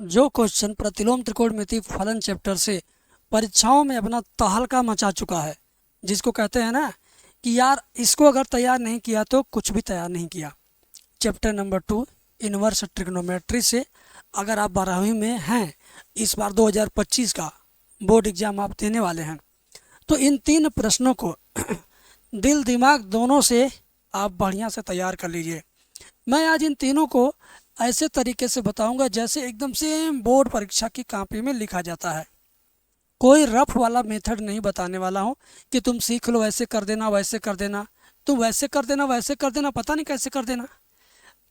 जो क्वेश्चन प्रतिलोम त्रिकोणमिति फलन चैप्टर से परीक्षाओं में अपना तहलका मचा चुका है, जिसको कहते हैं ना कि यार इसको अगर तैयार नहीं किया तो कुछ भी तैयार नहीं किया। चैप्टर नंबर 2 इनवर्स ट्रिग्नोमेट्री से अगर आप 12वीं में हैं, इस बार 2025 का बोर्ड एग्ज़ाम आप देने वाले हैं, तो इन 3 प्रश्नों को दिल दिमाग दोनों से आप बढ़िया से तैयार कर लीजिए। मैं आज इन तीनों को ऐसे तरीके से बताऊंगा जैसे एकदम से बोर्ड परीक्षा की कॉपी में लिखा जाता है। कोई रफ वाला मेथड नहीं बताने वाला हूँ कि तुम सीख लो, ऐसे कर देना वैसे कर देना, तुम वैसे कर देना वैसे कर देना, पता नहीं कैसे कर देना।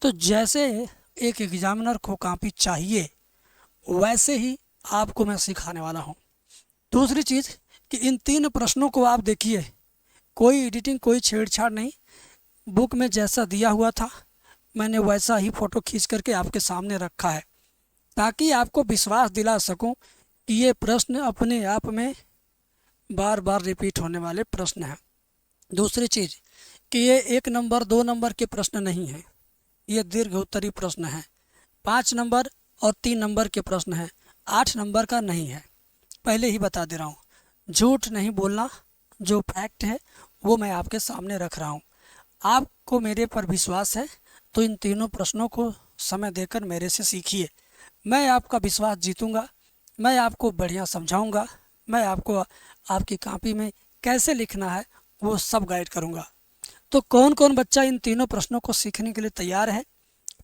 तो जैसे एक एग्जामिनर को कॉपी चाहिए वैसे ही आपको मैं सिखाने वाला हूँ। दूसरी चीज़ कि इन 3 प्रश्नों को आप देखिए, कोई एडिटिंग कोई छेड़छाड़ नहीं, बुक में जैसा दिया हुआ था मैंने वैसा ही फ़ोटो खींच करके आपके सामने रखा है, ताकि आपको विश्वास दिला सकूं कि ये प्रश्न अपने आप में बार बार रिपीट होने वाले प्रश्न हैं। दूसरी चीज़ कि ये 1 नंबर 2 नंबर के प्रश्न नहीं हैं, ये दीर्घ उत्तरीय प्रश्न हैं। 5 नंबर और 3 नंबर के प्रश्न हैं, 8 नंबर का नहीं है। पहले ही बता दे रहा हूँ, झूठ नहीं बोलना, जो फैक्ट है वो मैं आपके सामने रख रहा हूँ। आपको मेरे पर विश्वास है तो इन तीनों प्रश्नों को समय देकर मेरे से सीखिए। मैं आपका विश्वास जीतूंगा, मैं आपको बढ़िया समझाऊंगा, मैं आपको आपकी कॉपी में कैसे लिखना है वो सब गाइड करूंगा। तो कौन कौन बच्चा इन तीनों प्रश्नों को सीखने के लिए तैयार है,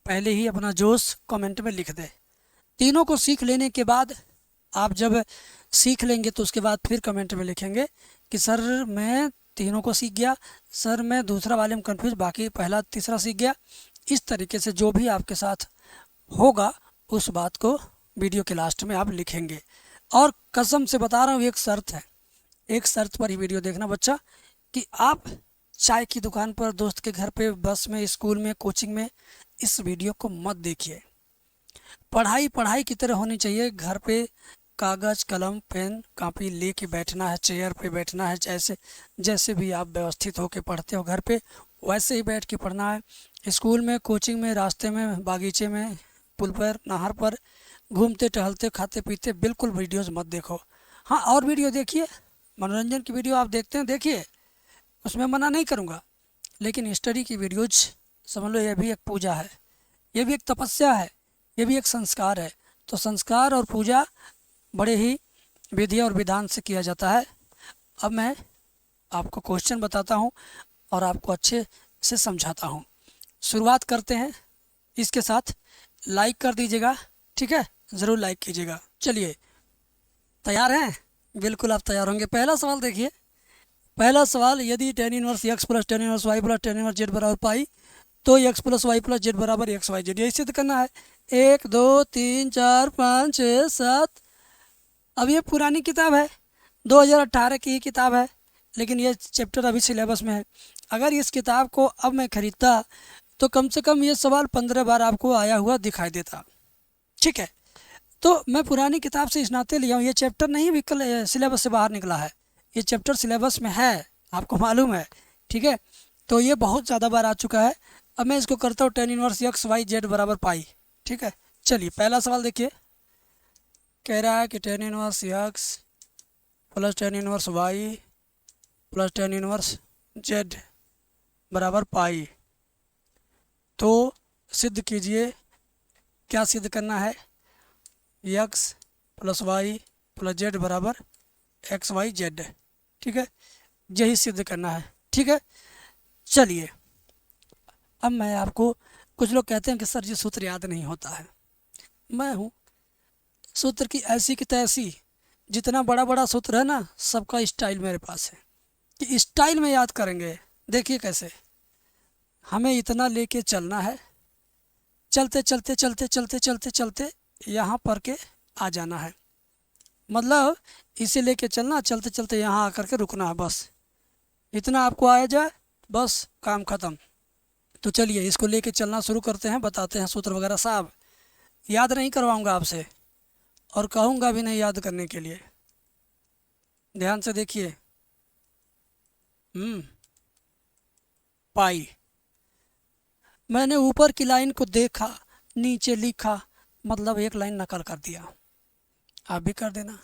पहले ही अपना जोश कमेंट में लिख दे। तीनों को सीख लेने के बाद आप जब सीख लेंगे तो उसके बाद फिर कमेंट में लिखेंगे कि सर मैं तीनों को सीख गया, सर मैं दूसरा वाले में कंफ्यूज, बाकी पहला तीसरा सीख गया। इस तरीके से जो भी आपके साथ होगा उस बात को वीडियो के लास्ट में आप लिखेंगे। और कसम से बता रहा हूँ, एक शर्त है, एक शर्त पर ही वीडियो देखना बच्चा, कि आप चाय की दुकान पर, दोस्त के घर पे, बस में, स्कूल में, कोचिंग में इस वीडियो को मत देखिए। पढ़ाई पढ़ाई की तरह होनी चाहिए। घर पे कागज़ कलम पेन कॉपी लेके बैठना है, चेयर पे बैठना है, जैसे जैसे भी आप व्यवस्थित होके पढ़ते हो घर पे वैसे ही बैठ के पढ़ना है। स्कूल में, कोचिंग में, रास्ते में, बागीचे में, पुल पर, नहर पर, घूमते टहलते खाते पीते बिल्कुल वीडियोस मत देखो। हाँ, और वीडियो देखिए, मनोरंजन की वीडियो आप देखते हैं देखिए, उसमें मना नहीं करूँगा, लेकिन स्टडी की वीडियोज समझ लो ये भी एक पूजा है, ये भी एक तपस्या है, ये भी एक संस्कार है। तो संस्कार और पूजा बड़े ही विधि और विधान से किया जाता है। अब मैं आपको क्वेश्चन बताता हूँ और आपको अच्छे से समझाता हूँ। शुरुआत करते हैं इसके साथ, लाइक कर दीजिएगा, ठीक है, ज़रूर लाइक कीजिएगा। चलिए, तैयार हैं? बिल्कुल आप तैयार होंगे। पहला सवाल देखिए, पहला सवाल, यदि tan inverse x plus tan inverse y plus tan inverse z बराबर पाई तो x plus y plus z बराबर एक्स वाई जेड, यही सिद्ध करना है। 1 2 3 4 5 6 7। अब ये पुरानी किताब है, 2018 की ही किताब है, लेकिन ये चैप्टर अभी सिलेबस में है। अगर इस किताब को अब मैं ख़रीदता तो कम से कम ये सवाल 15 बार आपको आया हुआ दिखाई देता, ठीक है। तो मैं पुरानी किताब से इस नाते लिया हूँ, ये चैप्टर नहीं भी सिलेबस से बाहर निकला है, ये चैप्टर सिलेबस में है, आपको मालूम है, ठीक है। तो ये बहुत ज़्यादा बार आ चुका है। अब मैं इसको करता हूँ tan inverse x y z बराबर पाई, ठीक है। चलिए, पहला सवाल देखिए, कह रहा है कि tan inverse x plus tan inverse y plus tan inverse z बराबर पाई। तो सिद्ध कीजिए, क्या सिद्ध करना है? X plus y plus z बराबर एक्स वाई जेड, ठीक है, यही सिद्ध करना है, ठीक है। चलिए, अब मैं आपको, कुछ लोग कहते हैं कि सर जी सूत्र याद नहीं होता है, मैं हूँ सूत्र की ऐसी की तैसी, जितना बड़ा बड़ा सूत्र है ना सबका स्टाइल मेरे पास है कि स्टाइल में याद करेंगे। देखिए कैसे, हमें इतना लेके चलना है, चलते चलते चलते चलते चलते चलते यहाँ पर के आ जाना है, मतलब इसे लेके चलना, चलते चलते यहाँ आकर के रुकना है, बस इतना आपको आ जाए, बस काम ख़त्म। तो चलिए इसको लेके चलना शुरू करते हैं, बताते हैं सूत्र वगैरह। साहब याद नहीं करवाऊंगा आपसे और कहूँगा भी नहीं याद करने के लिए, ध्यान से देखिए। पाई, मैंने ऊपर की लाइन को देखा, नीचे लिखा, मतलब एक लाइन नकल कर दिया। आप भी कर देना।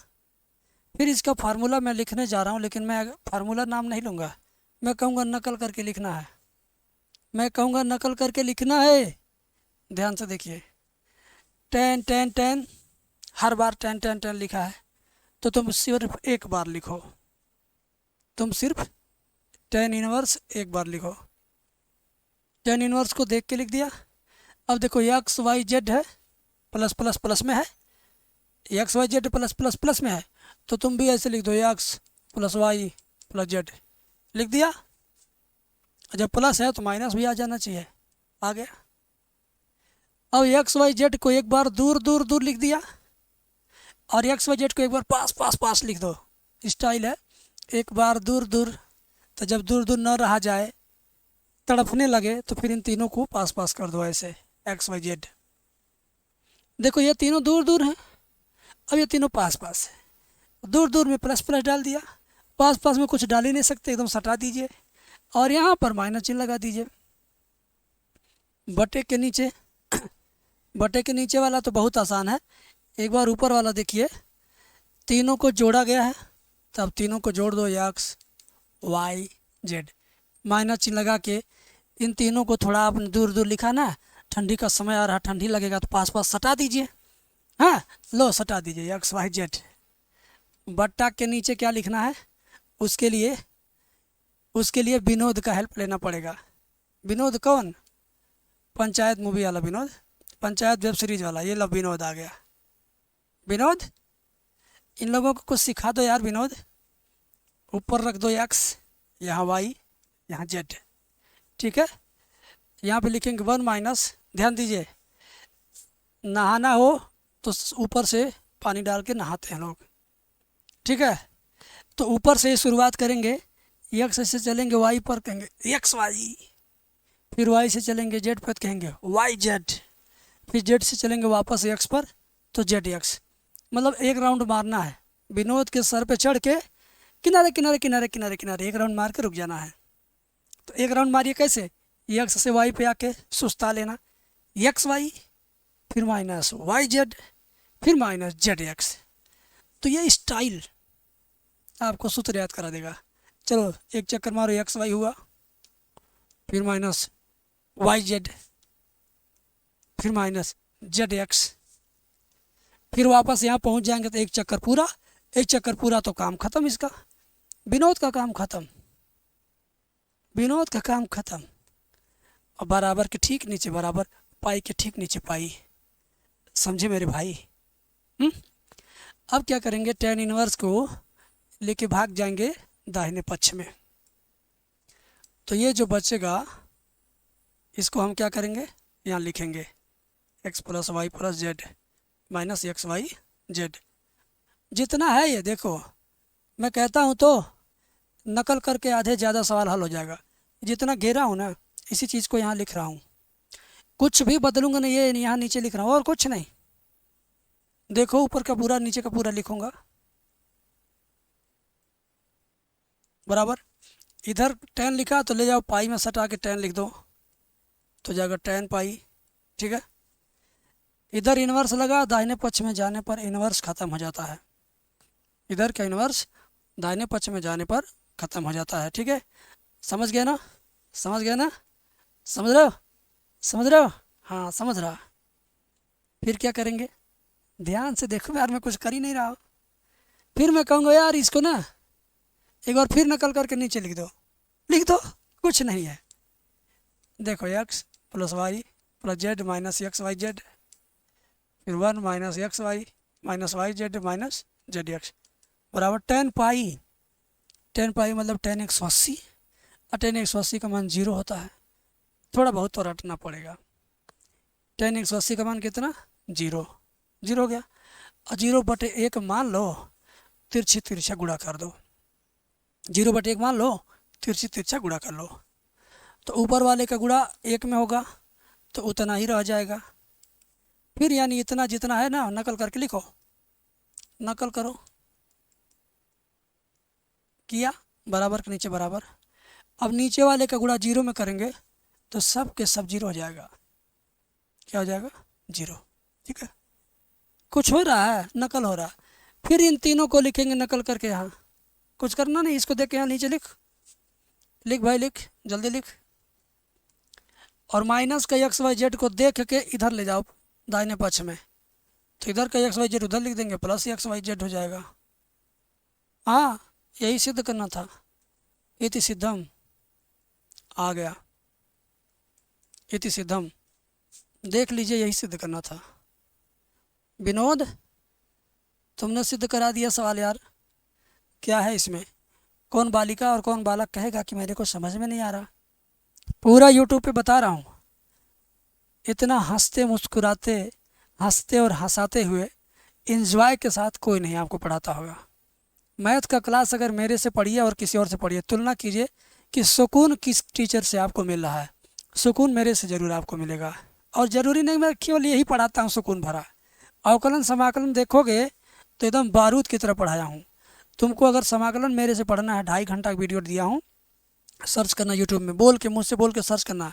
फिर इसका फार्मूला मैं लिखने जा रहा हूँ, लेकिन मैं फार्मूला नाम नहीं लूँगा, मैं कहूँगा नकल करके लिखना है। मैं कहूँगा नकल करके लिखना है। ध्यान से देखिए, टेन टेन टेन, हर बार टेन टेन टेन लिखा है, तो तुम सिर्फ एक बार लिखो। तुम सिर्फ टेन इनवर्स एक बार लिखो। टेन इनवर्स को देख के लिख दिया। अब देखो एक्स वाई जेड है, प्लस प्लस प्लस में है, x y z plus plus plus में है, तो तुम भी ऐसे लिख दो, x plus y plus z, लिख दिया। जब प्लस है तो माइनस भी आ जाना चाहिए, आ गया। अब एक्स वाई जेड को एक बार दूर दूर दूर लिख दिया, और एक्स वाई जेड को एक बार पास पास पास लिख दो। स्टाइल है, एक बार दूर दूर, तो जब दूर दूर न रहा जाए, तड़पने लगे, तो फिर इन तीनों को पास पास कर दो ऐसे, एक्स वाई जेड। देखो ये तीनों दूर दूर हैं, अब ये तीनों पास पास है। दूर दूर में प्लस प्लस डाल दिया, पास पास में कुछ डाल ही नहीं सकते, एकदम सटा दीजिए, और यहाँ पर माइनस चिन्ह लगा दीजिए। बटे के नीचे बटे के नीचे वाला तो बहुत आसान है। एक बार ऊपर वाला देखिए, तीनों को जोड़ा गया है, तो अब तीनों को जोड़ दो, एक्स वाई जेड, माइनस चिन्ह लगा के। इन तीनों को थोड़ा आपने दूर दूर लिखा ना, ठंडी का समय आ रहा, ठंडी लगेगा तो पास पास सटा दीजिए। हाँ, लो सटा दीजिए, एक्स वाई जेड। बट्टा के नीचे क्या लिखना है, उसके लिए विनोद का हेल्प लेना पड़ेगा। विनोद कौन? पंचायत मूवी वाला विनोद, पंचायत वेब सीरीज वाला, ये लो विनोद आ गया। विनोद, इन लोगों को कुछ सिखा दो यार विनोद। ऊपर रख दो एक्स, यहाँ वाई, यहाँ जेड, ठीक है। यहाँ पे लिखेंगे 1 माइनस, ध्यान दीजिए, नहाना हो तो ऊपर से पानी डाल के नहाते हैं लोग, ठीक है। तो ऊपर से शुरुआत करेंगे, एक्स से चलेंगे वाई पर, कहेंगे एक्स वाई, फिर वाई से चलेंगे जेड पर, कहेंगे वाई जेड, फिर जेड से चलेंगे वापस एक्स पर, तो जेड एक्स। मतलब एक राउंड मारना है, विनोद के सर पे चढ़ के किनारे किनारे किनारे किनारे किनारे एक राउंड मार के रुक जाना है। तो एक राउंड मारिए कैसे, एक्स से वाई पे आके सुस्ता लेना, एक्स वाई, फिर माइनस वाई जेड, फिर माइनस जेड एक्स। तो ये स्टाइल आपको सूत्र याद करा देगा। चलो एक चक्कर मारो, एक्स वाई हुआ, फिर माइनस वाई जेड, फिर माइनस जेड एक्स, फिर वापस यहाँ पहुँच जाएंगे तो एक चक्कर पूरा, एक चक्कर पूरा तो काम खत्म इसका, विनोद का काम खत्म, विनोद का काम खत्म। और बराबर के ठीक नीचे बराबर, पाई के ठीक नीचे पाई, समझे मेरे भाई? अब क्या करेंगे, टेन इनवर्स को लेके भाग जाएंगे दाहिने पक्ष में। तो ये जो बचेगा, इसको हम क्या करेंगे, यहाँ लिखेंगे x plus y plus z minus x y z. जितना है ये देखो, मैं कहता हूँ तो नकल करके आधे ज़्यादा सवाल हल हो जाएगा। जितना घेरा हूँ ना, इसी चीज़ को यहाँ लिख रहा हूँ, कुछ भी बदलूंगा नहीं, ये यहाँ नीचे लिख रहा हूँ और कुछ नहीं। देखो ऊपर का पूरा नीचे का पूरा लिखूंगा बराबर। इधर 10 लिखा तो ले जाओ पाई में सटा के 10 लिख दो, तो जाएगा 10 पाई, ठीक है। इधर इन्वर्स लगा, दाहिने पक्ष में जाने पर इन्वर्स ख़त्म हो जाता है। इधर का इन्वर्स दाहिने पक्ष में जाने पर ख़त्म हो जाता है, ठीक है। समझ गए ना, समझ गए ना, समझ रहे हो, समझ रहे हो? हाँ समझ रहा। फिर क्या करेंगे, ध्यान से देखो यार, मैं कुछ कर ही नहीं रहा हूँ। फिर मैं कहूँगा यार इसको ना एक बार फिर नकल करके नीचे लिख दो, लिख दो, कुछ नहीं है। देखो x plus y plus z minus x y z, फिर 1 minus x y z minus z x बराबर 10 पाई। 10 पाई मतलब 10 180, और 10 180 का मान 0 होता है। थोड़ा बहुत तो रटना पड़ेगा। 10 180 का मान कितना, 0, 0 हो गया। और 0/1 मान लो, तिरछी तिरछा गुणा कर दो। 0/1 मान लो, तिरछी तिरछा गुणा कर लो, तो ऊपर वाले का गुणा 1 में होगा तो उतना ही रह जाएगा। फिर यानी इतना जितना है ना, नकल करके लिखो, नकल करो, किया, बराबर के नीचे बराबर। अब नीचे वाले का गुणा 0 में करेंगे तो सब के सब 0 हो जाएगा। क्या हो जाएगा, 0, ठीक है। कुछ हो रहा है, नकल हो रहा है। फिर इन तीनों को लिखेंगे नकल करके यहाँ, कुछ करना नहीं, इसको देख के यहाँ नीचे लिख, लिख भाई लिख, जल्दी लिख। और माइनस का एक्स वाई जेड को देख के इधर ले जाओ दाहिने पक्ष में, तो इधर का एक्स वाई जेड उधर लिख देंगे, प्लस एक्स वाई जेड हो जाएगा। हाँ, यही सिद्ध करना था। इति सिद्धम आ गया, इति सिद्धम, देख लीजिए, यही सिद्ध करना था। विनोद, तुमने सिद्ध करा दिया सवाल यार। क्या है इसमें, कौन बालिका और कौन बालक कहेगा कि मेरे को समझ में नहीं आ रहा। पूरा यूट्यूब पे बता रहा हूँ। इतना हंसते मुस्कुराते, हंसते और हंसाते हुए, इंजॉय के साथ कोई नहीं आपको पढ़ाता होगा। मैथ का क्लास अगर मेरे से पढ़िए और किसी और से पढ़िए, तुलना कीजिए कि सुकून किस टीचर से आपको मिल रहा है। सुकून मेरे से ज़रूर आपको मिलेगा। और ज़रूरी नहीं मैं केवल यही पढ़ाता हूँ सुकून भरा, अवकलन समाकलन देखोगे तो एकदम बारूद की तरह पढ़ाया हूँ। तुमको अगर समाकलन मेरे से पढ़ना है, 2.5 घंटा का वीडियो दिया हूँ, सर्च करना यूट्यूब में, बोल के मुझसे बोल के सर्च करना,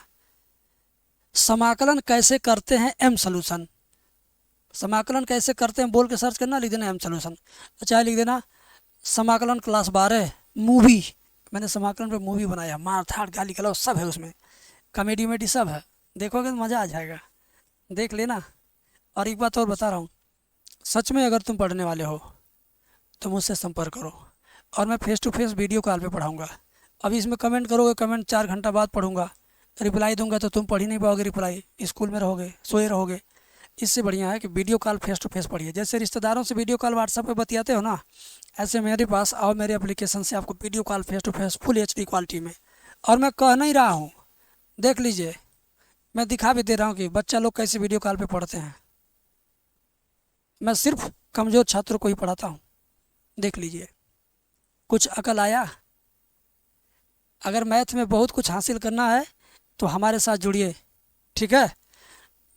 समाकलन कैसे करते हैं एम सोल्यूशन, समाकलन कैसे करते हैं बोल के सर्च करना, लिख देना एम सोल्यूशन। अच्छा लिख देना समाकलन क्लास 12 मूवी, मैंने समाकलन पे मूवी बनाया, मार धाड़ गाली गलौज सब है उसमें, कॉमेडी वेमेडी सब है, देखोगे तो मज़ा आ जाएगा, देख लेना। और एक बात और बता रहा हूँ, सच में अगर तुम पढ़ने वाले हो तो मुझसे संपर्क करो, और मैं face to face video call पे पढ़ाऊँगा। अभी इसमें कमेंट करोगे, कमेंट 4 घंटा बाद पढ़ूँगा, रिप्लाई दूंगा तो तुम पढ़ ही नहीं पाओगे, रिप्लाई स्कूल में रहोगे, सोए रहोगे। इससे बढ़िया है कि video call face to face पढ़िए। जैसे रिश्तेदारों से वीडियो कॉल व्हाट्सएप पे बतियाते हो ना, ऐसे मेरे पास आओ, मेरे एप्लीकेशन से आपको video call face to face full HD quality में। और मैं कह नहीं रहा हूँ, देख लीजिए, मैं दिखा भी दे रहा हूँ कि बच्चा लोग कैसे वीडियो कॉल पे पढ़ते हैं। मैं सिर्फ कमज़ोर छात्रों को ही पढ़ाता हूँ, देख लीजिए। कुछ अकल आया? अगर मैथ में बहुत कुछ हासिल करना है तो हमारे साथ जुड़िए, ठीक है।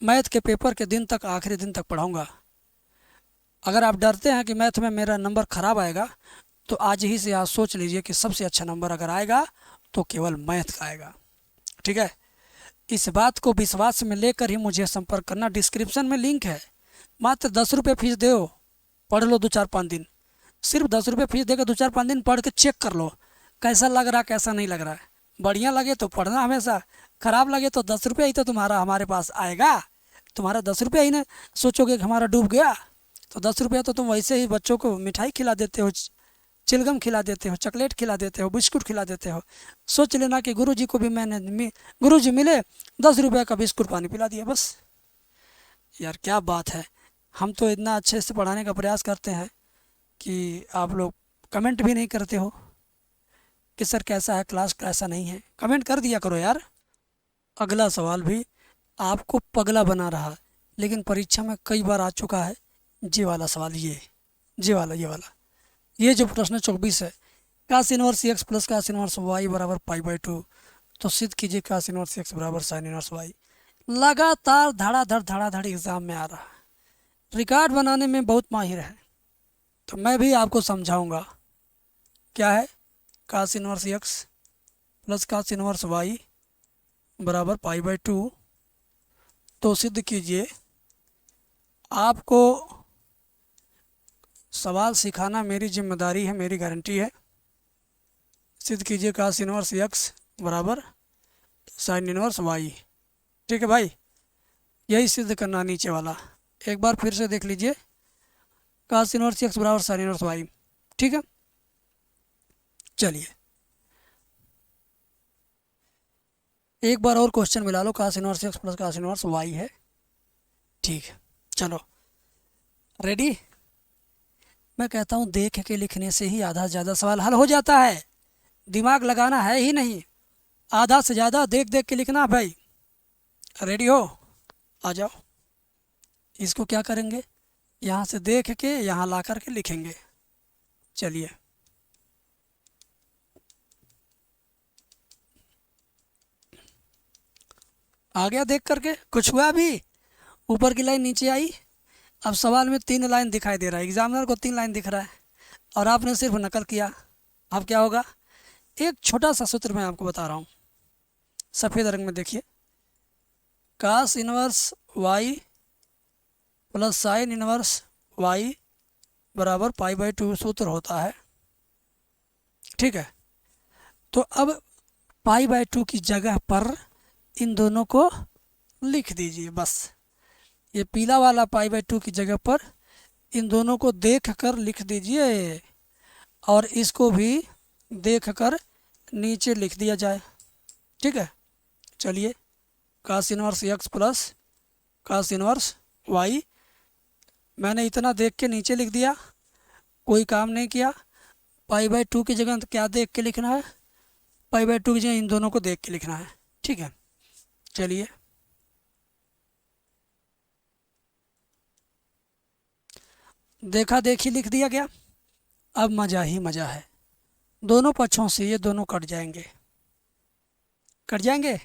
मैथ के पेपर के दिन तक, आखिरी दिन तक पढ़ाऊँगा। अगर आप डरते हैं कि मैथ में मेरा नंबर ख़राब आएगा, तो आज ही से आप सोच लीजिए कि सबसे अच्छा नंबर अगर आएगा तो केवल मैथ का आएगा, ठीक है। इस बात को विश्वास में लेकर ही मुझे संपर्क करना। डिस्क्रिप्शन में लिंक है, मात्र 10 रुपये फीस दो, पढ़ लो 2-4-5 दिन, सिर्फ 10 रुपये फीस देकर 2-4-5 दिन पढ़ के चेक कर लो कैसा लग रहा, कैसा नहीं लग रहा है। बढ़िया लगे तो पढ़ना हमेशा, ख़राब लगे तो 10 रुपये ही तो तुम्हारा हमारे पास आएगा। तुम्हारा 10 रुपये ही ना सोचोगे कि हमारा डूब गया, तो 10 रुपये तो तुम वैसे ही बच्चों को मिठाई खिला देते हो, चिलगम खिला देते हो, चॉकलेट खिला देते हो, बिस्कुट खिला देते हो। सोच लेना कि गुरुजी को भी मैंने गुरुजी मिले 10 रुपये का बिस्कुट पानी पिला दिया, बस। यार क्या बात है, हम तो इतना अच्छे से पढ़ाने का प्रयास करते हैं कि आप लोग कमेंट भी नहीं करते हो कि सर कैसा है क्लास, कैसा नहीं है। कमेंट कर दिया करो यार। अगला सवाल भी आपको पगला बना रहा है, लेकिन परीक्षा में कई बार आ चुका है। ये वाला सवाल, ये वाला ये जो प्रश्न 24 है, cos inverse x plus cos inverse y बराबर π/2, तो सिद्ध कीजिए कास इनवर्स एक्स बराबर साइन इनवर्स वाई। लगातार धड़ाधड़ एग्ज़ाम में आ रहा है, रिकॉर्ड बनाने में बहुत माहिर है, तो मैं भी आपको समझाऊंगा। क्या है, cos inverse x plus cos inverse y बराबर π/2, तो सिद्ध कीजिए। आपको सवाल सिखाना मेरी जिम्मेदारी है, मेरी गारंटी है। सिद्ध कीजिए कास इनवर्स एक्स बराबर साइन इनवर्स वाई, ठीक है भाई। यही सिद्ध करना नीचे वाला, एक बार फिर से देख लीजिए, कास इनवर्स एक्स बराबर साइन इनवर्स वाई, ठीक है। चलिए एक बार और क्वेश्चन मिला लो, cos inverse x plus cos inverse y है, ठीक है। चलो रेडी। मैं कहता हूँ देख के लिखने से ही आधा से ज़्यादा सवाल हल हो जाता है, दिमाग लगाना है ही नहीं, आधा से ज़्यादा देख देख के लिखना भाई। रेडी हो, आ जाओ। इसको क्या करेंगे, यहाँ से देख के यहाँ ला कर के लिखेंगे। चलिए आ गया, देख करके कुछ हुआ अभी, ऊपर की लाइन नीचे आई। अब सवाल में 3 लाइन दिखाई दे रहा है, एग्जामिनर को 3 लाइन दिख रहा है, और आपने सिर्फ नकल किया। अब क्या होगा, एक छोटा सा सूत्र मैं आपको बता रहा हूँ, सफ़ेद रंग में देखिए, cos inverse y plus sine inverse y बराबर पाई बाई 2 सूत्र होता है। ठीक है, तो अब पाई बाई 2 की जगह पर इन दोनों को लिख दीजिए। बस ये पीला वाला पाई बाई 2 की जगह पर इन दोनों को देख कर लिख दीजिए और इसको भी देख कर नीचे लिख दिया जाए। ठीक है, चलिए cos inverse x plus cos inverse y, मैंने इतना देख के नीचे लिख दिया, कोई काम नहीं किया। पाई बाई 2 की जगह क्या देख के लिखना है, पाई बाई 2 की जगह इन दोनों को देख के लिखना है। ठीक है, चलिए देखा देखी लिख दिया गया। अब मज़ा ही मज़ा है, दोनों पक्षों से ये दोनों कट जाएंगे, कट जाएंगे।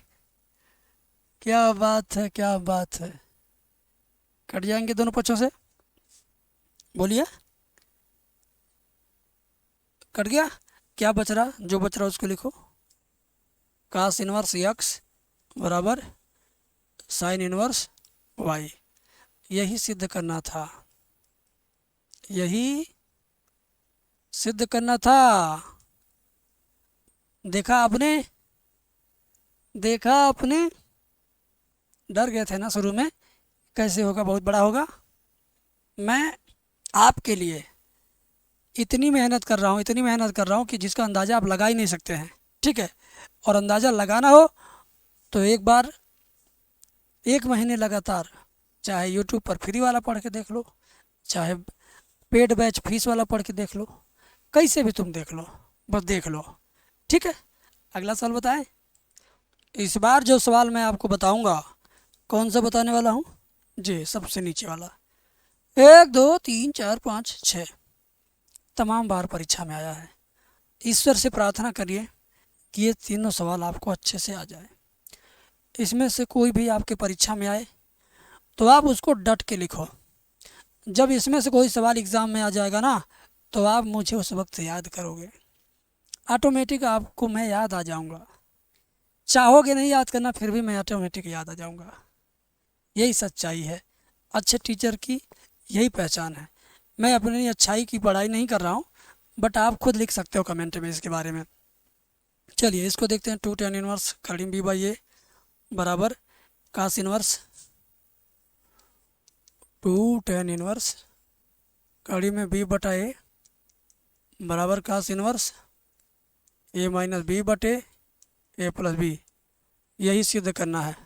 क्या बात है, क्या बात है, कट जाएंगे दोनों पक्षों से। बोलिए, कट गया। क्या बच रहा, जो बच रहा उसको लिखो। कास इनवर्स एक्स बराबर साइन इनवर्स वाई, यही सिद्ध करना था, यही सिद्ध करना था। देखा आपने, देखा आपने, डर गए थे ना शुरू में कैसे होगा, बहुत बड़ा होगा। मैं आपके लिए इतनी मेहनत कर रहा हूँ, इतनी मेहनत कर रहा हूँ कि जिसका अंदाज़ा आप लगा ही नहीं सकते हैं। ठीक है, और अंदाज़ा लगाना हो तो एक बार 1 महीने लगातार चाहे यूट्यूब पर फ्री वाला पढ़ के देख लो, चाहे पेड बैच फीस वाला पढ़ के देख लो, कैसे भी तुम देख लो, बस देख लो। ठीक है, अगला सवाल बताएं। इस बार जो सवाल मैं आपको बताऊंगा कौन सा बताने वाला हूँ जी, सबसे नीचे वाला। 1 2 3 4 5 6 तमाम बार परीक्षा में आया है। ईश्वर से प्रार्थना करिए कि ये तीनों सवाल आपको अच्छे से आ जाए। इसमें से कोई भी आपके परीक्षा में आए तो आप उसको डट के लिखो। जब इसमें से कोई सवाल एग्ज़ाम में आ जाएगा ना तो आप मुझे उस वक्त याद करोगे, ऑटोमेटिक आपको मैं याद आ जाऊंगा। चाहोगे नहीं याद करना फिर भी मैं ऑटोमेटिक याद आ जाऊंगा। यही सच्चाई है, अच्छे टीचर की यही पहचान है। मैं अपनी अच्छाई की बड़ाई नहीं कर रहा हूँ, बट आप खुद लिख सकते हो कमेंट में इसके बारे में। चलिए इसको देखते हैं। 2 tan इनवर्स कड़ी बी बाई ए बराबर कास इनवर्स 2 tan इनवर्स कड़ी में बी बटा ए बराबर कास इनवर्स ए माइनस बी बटे ए प्लस बी। यही सिद्ध करना है,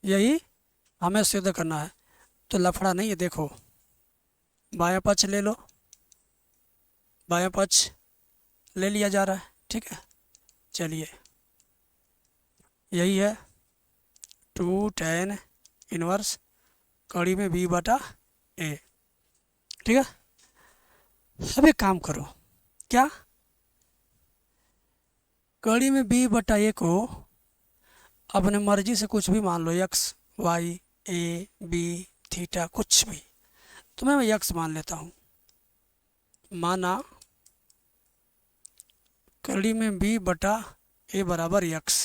यही हमें सिद्ध करना है। तो लफड़ा नहीं है, देखो बायां पक्ष ले लो, बायां पक्ष ले लिया जा रहा है। ठीक है, चलिए यही है 2 tan इनवर्स कड़ी में बी बटा ए। ठीक है, अब एक काम करो, क्या कड़ी में बी बटा ए को अपने मर्जी से कुछ भी मान लो, x y a b theta कुछ भी, तो मैं एक्स मान लेता हूँ। माना कड़ी में बी बटा ए बराबर एक्स,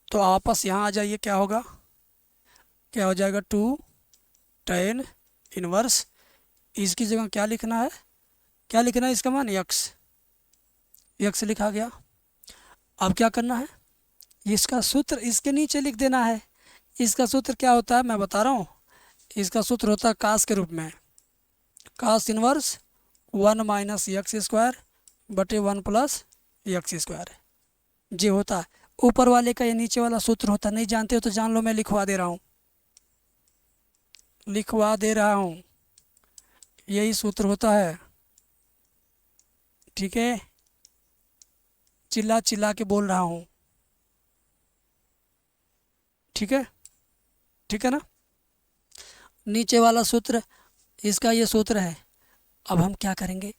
तो आपस यहाँ आ जाइए, क्या होगा, क्या हो जाएगा 2 tan इनवर्स, इसकी जगह क्या लिखना है, क्या लिखना है, इसका मान एक्स, एक्स लिखा गया। अब क्या करना है, इसका सूत्र इसके नीचे लिख देना है। इसका सूत्र क्या होता है मैं बता रहा हूँ, इसका सूत्र होता है कास के रूप में, कास इनवर्स 1 माइनस एक्स स्क्वायर बटे 1 प्लस एक्स स्क्वायर जी होता है। ऊपर वाले का ये नीचे वाला सूत्र होता है, नहीं जानते हो तो जान लो, मैं लिखवा दे रहा हूँ, लिखवा दे रहा हूँ, यही सूत्र होता है। ठीक है, चिल्ला चिल्ला के बोल रहा हूँ। ठीक है, ठीक है ना, नीचे वाला सूत्र इसका ये सूत्र है। अब हम क्या करेंगे,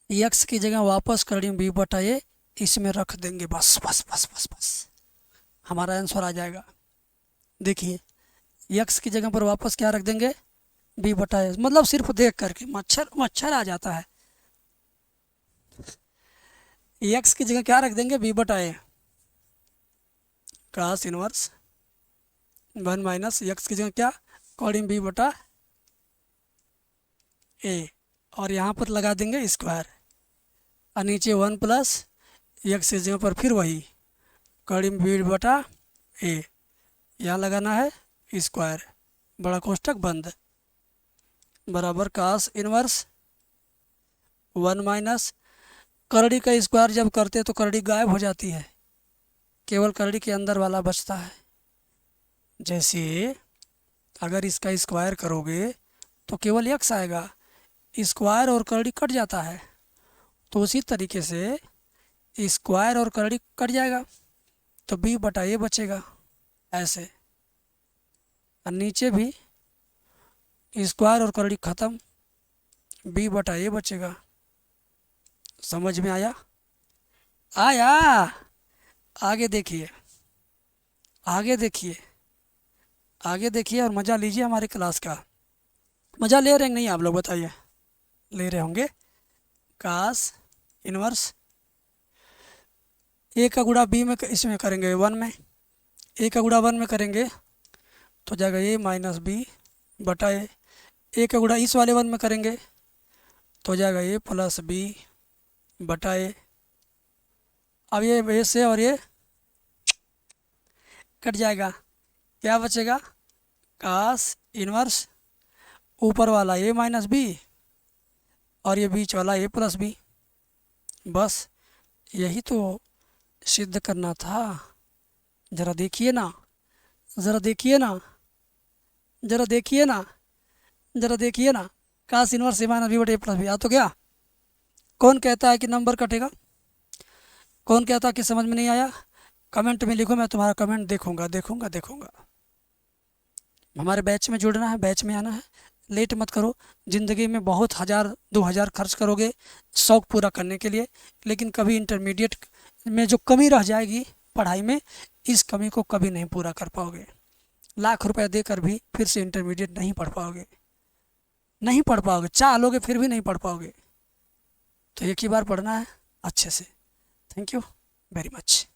एक्स की जगह वापस कड़ी बी बटा ए इसमें रख देंगे, बस बस बस बस बस हमारा आंसर आ जाएगा। देखिए एक्स की जगह पर वापस क्या रख देंगे, बी बटा ए, मतलब सिर्फ देख करके मच्छर मच्छर आ जाता है। एक्स की जगह क्या रख देंगे, बी बटा ए, कास इनवर्स 1 माइनस एक्स की जगह क्या, कॉडिंग बी बटा ए, और यहाँ पर लगा देंगे स्क्वायर, और नीचे 1 प्लस x की जगह पर फिर वही कड़ी में b बटा ए, यहाँ लगाना है स्क्वायर, बड़ा कोष्टक बंद, बराबर cos इनवर्स 1 माइनस करड़ी का स्क्वायर जब करते तो करड़ी गायब हो जाती है, केवल करड़ी के अंदर वाला बचता है। जैसे अगर इसका स्क्वायर करोगे तो केवल x आएगा, स्क्वायर और करड़ी कट जाता है, तो उसी तरीके से स्क्वायर और करड़ी कट जाएगा तो b बटा ए बचेगा ऐसे, और नीचे भी स्क्वायर और करड़ी ख़त्म, b बटा ए बचेगा। समझ में आया? आया? आगे देखिए, आगे देखिए, आगे देखिए और मज़ा लीजिए हमारे क्लास का। मज़ा ले रहे हैं नहीं आप लोग, बताइए? ले रहे होंगे। cos इनवर्स ए का गुणा बी में इसमें करेंगे 1 में, ए का गुणा 1 में करेंगे तो जाएगा ए माइनस बी बटा ए का गुणा इस वाले 1 में करेंगे तो जाएगा ए प्लस बी बटा ए। अब ये ए से और ये कट जाएगा, क्या बचेगा? cos इनवर्स ऊपर वाला ए माइनस बी और ये बीच वाला ए प्लस बी। बस यही तो सिद्ध करना था। ज़रा देखिए ना, ज़रा देखिए ना, ज़रा देखिए ना, ज़रा देखिए ना, cos इनवर्स ए माइनस बी बटे ए प्लस बी। आ तो क्या? कौन कहता है कि नंबर कटेगा? कौन कहता है कि समझ में नहीं आया? कमेंट में लिखो, मैं तुम्हारा कमेंट देखूंगा देखूंगा देखूंगा। हमारे बैच में जुड़ना है, बैच में आना है, लेट मत करो। ज़िंदगी में बहुत 1000-2000 खर्च करोगे शौक़ पूरा करने के लिए, लेकिन कभी इंटरमीडिएट में जो कमी रह जाएगी पढ़ाई में, इस कमी को कभी नहीं पूरा कर पाओगे। लाख रुपए देकर भी फिर से इंटरमीडिएट नहीं पढ़ पाओगे, नहीं पढ़ पाओगे, चाह लोगे फिर भी नहीं पढ़ पाओगे। तो एक ही बार पढ़ना है अच्छे से। Thank you very much.